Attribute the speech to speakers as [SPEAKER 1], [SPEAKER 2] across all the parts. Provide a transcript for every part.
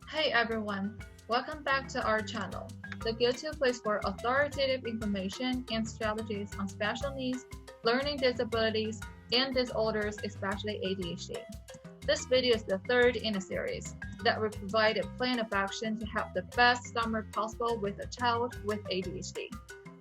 [SPEAKER 1] Hey everyone, welcome back to our channel, the go-to place for authoritative information and strategies on special needs, learning disabilities, and disorders, especially ADHD. This video is the third in a series that will provide a plan of action to have the best summer possible with a child with ADHD.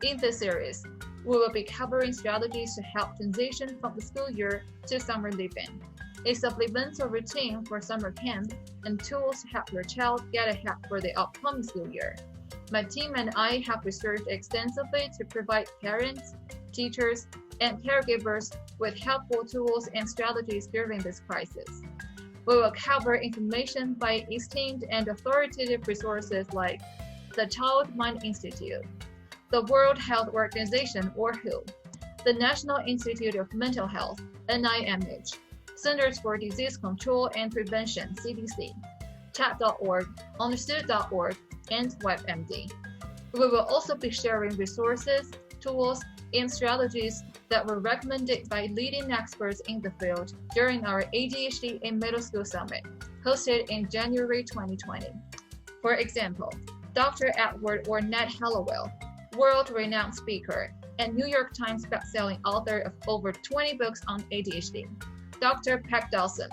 [SPEAKER 1] In this series, we will be covering strategies to help transition from the school year to summer living, a supplemental routine for summer camp, and tools to help your child get ahead for the upcoming school year. My team and I have researched extensively to provide parents, teachers, and caregivers with helpful tools and strategies during this crisis. We will cover information by esteemed and authoritative resources like the Child Mind Institute, the World Health Organization or WHO, the National Institute of Mental Health, NIMH, Centers for Disease Control and Prevention, CDC, chat.org, understood.org, and WebMD. We will also be sharing resources, tools, and strategies that were recommended by leading experts in the field during our ADHD in Middle School Summit, hosted in January 2020. For example, Dr. Edward or Ned Hallowell, world-renowned speaker and New York Times bestselling author of over 20 books on ADHD. Dr. Peck Dawson,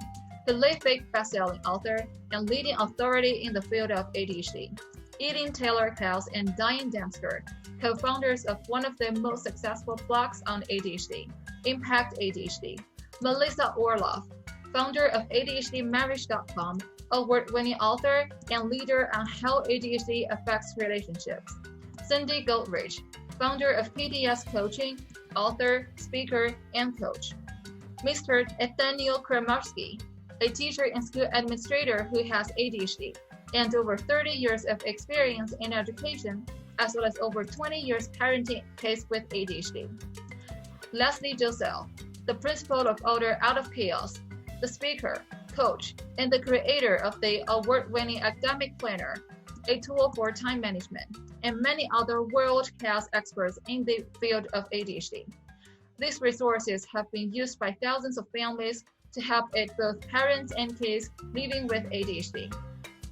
[SPEAKER 1] prolific bestselling author and leading authority in the field of ADHD. Eden Taylor Klaus and Diane Dempster, co-founders of one of the most successful blogs on ADHD, Impact ADHD. Melissa Orloff, founder of ADHDmarriage.com, award-winning author and leader on how ADHD affects relationships. Cindy Goldridge, founder of PDS Coaching, author, speaker, and coach. Mr. Nathaniel Kramarski, a teacher and school administrator who has ADHD and over 30 years of experience in education, as well as over 20 years parenting kids with ADHD. Leslie Josel, the principal of Order Out of Chaos, the speaker, coach, and the creator of the award-winning academic planner, a tool for time management, and many other world-class experts in the field of ADHD. These resources have been used by thousands of families to help aid both parents and kids living with ADHD.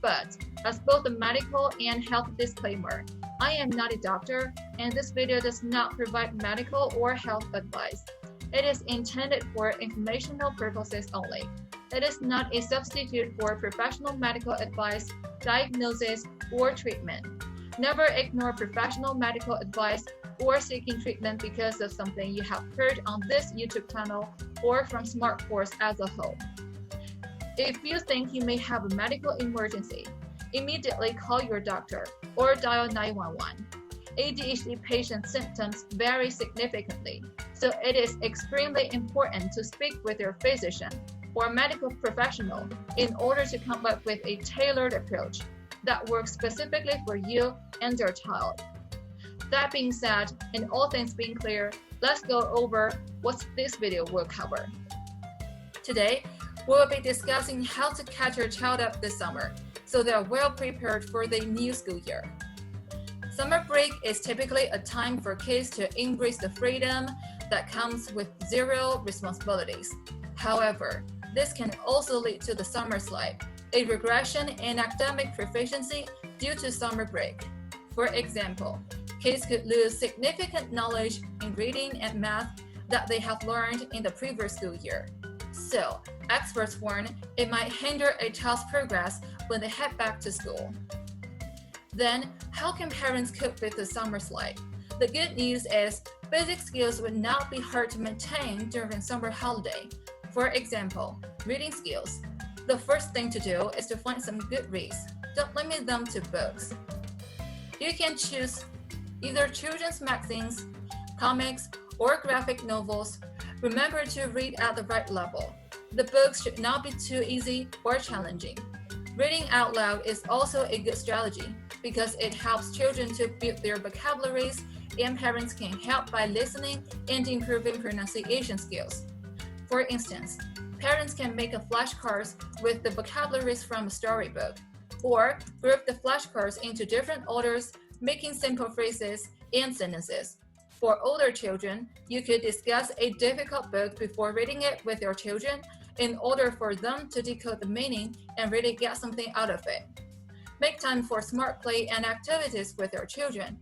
[SPEAKER 1] But, as both a medical and health disclaimer, I am not a doctor, and this video does not provide medical or health advice. It is intended for informational purposes only. It is not a substitute for professional medical advice, diagnosis, or treatment. Never ignore professional medical advice or seeking treatment because of something you have heard on this YouTube channel or from SmartForce as a whole. If you think you may have a medical emergency, immediately call your doctor or dial 911. ADHD patient symptoms vary significantly, so it is extremely important to speak with your physician or medical professional in order to come up with a tailored approach that works specifically for you and your child. That being said, and all things being clear, let's go over what this video will cover. Today, we will be discussing how to catch your child up this summer so they are well prepared for the new school year. Summer break is typically a time for kids to embrace the freedom that comes with zero responsibilities. However, this can also lead to the summer slide, a regression in academic proficiency due to summer break. For example, kids could lose significant knowledge in reading and math that they have learned in the previous school year. So, experts warn it might hinder a child's progress when they head back to school. Then, how can parents cope with the summer slide? The good news is basic skills would not be hard to maintain during summer holiday. For example, reading skills. The first thing to do is to find some good reads. Don't limit them to books. You can choose either children's magazines, comics, or graphic novels. Remember to read at the right level. The books should not be too easy or challenging. Reading out loud is also a good strategy because it helps children to build their vocabularies, and parents can help by listening and improving pronunciation skills. For instance, parents can make a flashcards with the vocabularies from a storybook, or group the flashcards into different orders, making simple phrases and sentences. For older children, you could discuss a difficult book before reading it with your children in order for them to decode the meaning and really get something out of it. Make time for smart play and activities with your children.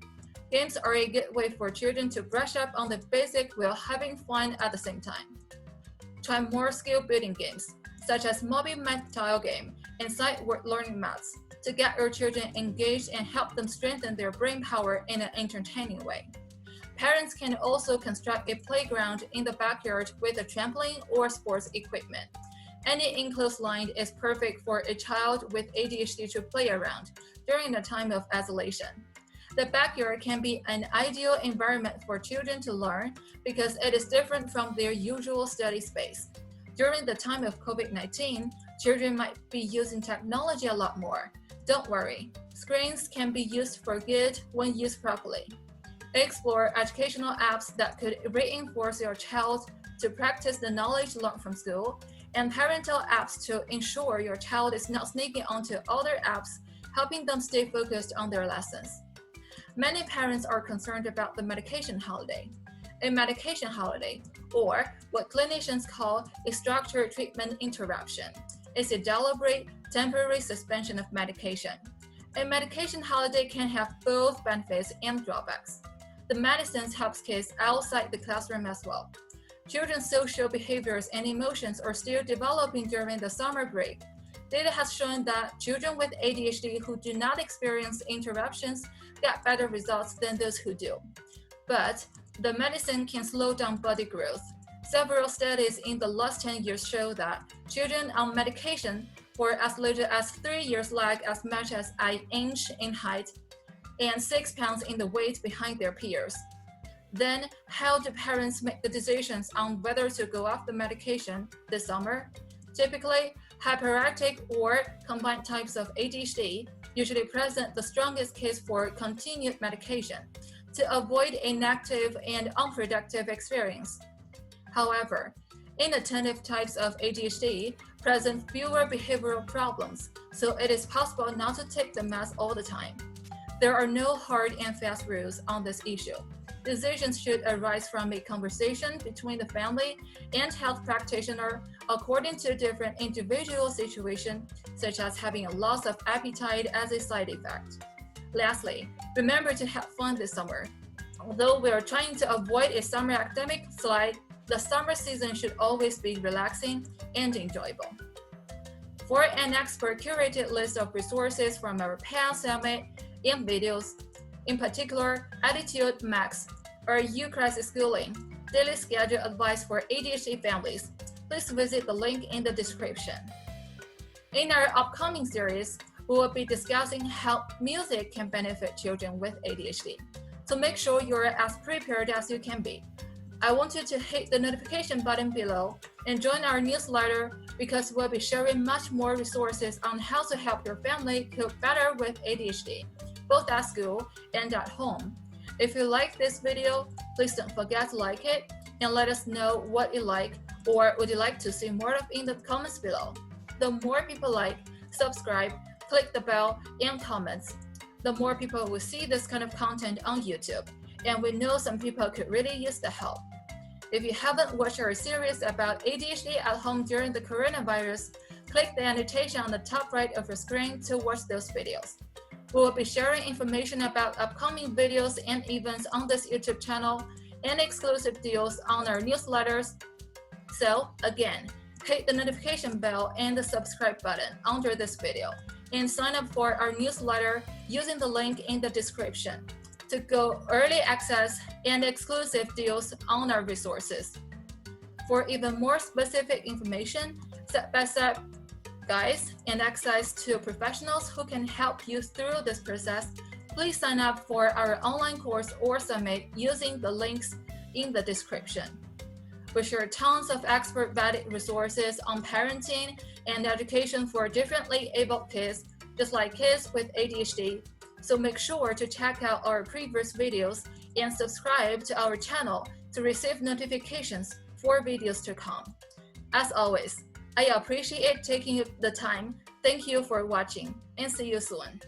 [SPEAKER 1] Games are a good way for children to brush up on the basics while having fun at the same time. Try more skill-building games, such as mobile math tile game and sight-word learning maths, to get your children engaged and help them strengthen their brain power in an entertaining way. Parents can also construct a playground in the backyard with a trampoline or sports equipment. Any enclosed land is perfect for a child with ADHD to play around during a time of isolation. The backyard can be an ideal environment for children to learn because it is different from their usual study space. During the time of COVID-19, children might be using technology a lot more. Don't worry, screens can be used for good when used properly. Explore educational apps that could reinforce your child to practice the knowledge learned from school, and parental apps to ensure your child is not sneaking onto other apps, helping them stay focused on their lessons. Many parents are concerned about the medication holiday. A medication holiday, or what clinicians call a structured treatment interruption, is a deliberate, temporary suspension of medication. A medication holiday can have both benefits and drawbacks. The medicines helps kids outside the classroom as well. Children's social behaviors and emotions are still developing during the summer break. Data has shown that children with ADHD who do not experience interruptions get better results than those who do. But the medicine can slow down body growth. Several studies in the last 10 years show that children on medication for as little as 3 years lag as much as an inch in height and 6 pounds in the weight behind their peers. Then, how do parents make the decisions on whether to go off the medication this summer? Typically, hyperactive or combined types of ADHD usually present the strongest case for continued medication to avoid a negative and unproductive experience. However, inattentive types of ADHD present fewer behavioral problems, so it is possible not to take the meds all the time. There are no hard and fast rules on this issue. Decisions should arise from a conversation between the family and health practitioner according to different individual situations, such as having a loss of appetite as a side effect. Lastly, remember to have fun this summer. Although we are trying to avoid a summer academic slide, the summer season should always be relaxing and enjoyable. For an expert curated list of resources from our past summit and videos, in particular, Attitude Max, or U-Crisis Schooling, daily schedule advice for ADHD families, please visit the link in the description. In our upcoming series, we will be discussing how music can benefit children with ADHD. So make sure you're as prepared as you can be. I want you to hit the notification button below and join our newsletter because we'll be sharing much more resources on how to help your family cope better with ADHD, both at school and at home. If you like this video, please don't forget to like it and let us know what you like or would you like to see more of in the comments below. The more people like, subscribe, click the bell, and comments, the more people will see this kind of content on YouTube, and we know some people could really use the help. If you haven't watched our series about ADHD at home during the coronavirus, click the annotation on the top right of your screen to watch those videos. We will be sharing information about upcoming videos and events on this YouTube channel and exclusive deals on our newsletters. So again, hit the notification bell and the subscribe button under this video and sign up for our newsletter using the link in the description to go early access and exclusive deals on our resources. For even more specific information, step-by-step guides, and access to professionals who can help you through this process, please sign up for our online course or summit using the links in the description. We share tons of expert-vetted resources on parenting and education for differently abled kids, just like kids with ADHD. So make sure to check out our previous videos and subscribe to our channel to receive notifications for videos to come. As always, I appreciate taking the time. Thank you for watching and see you soon.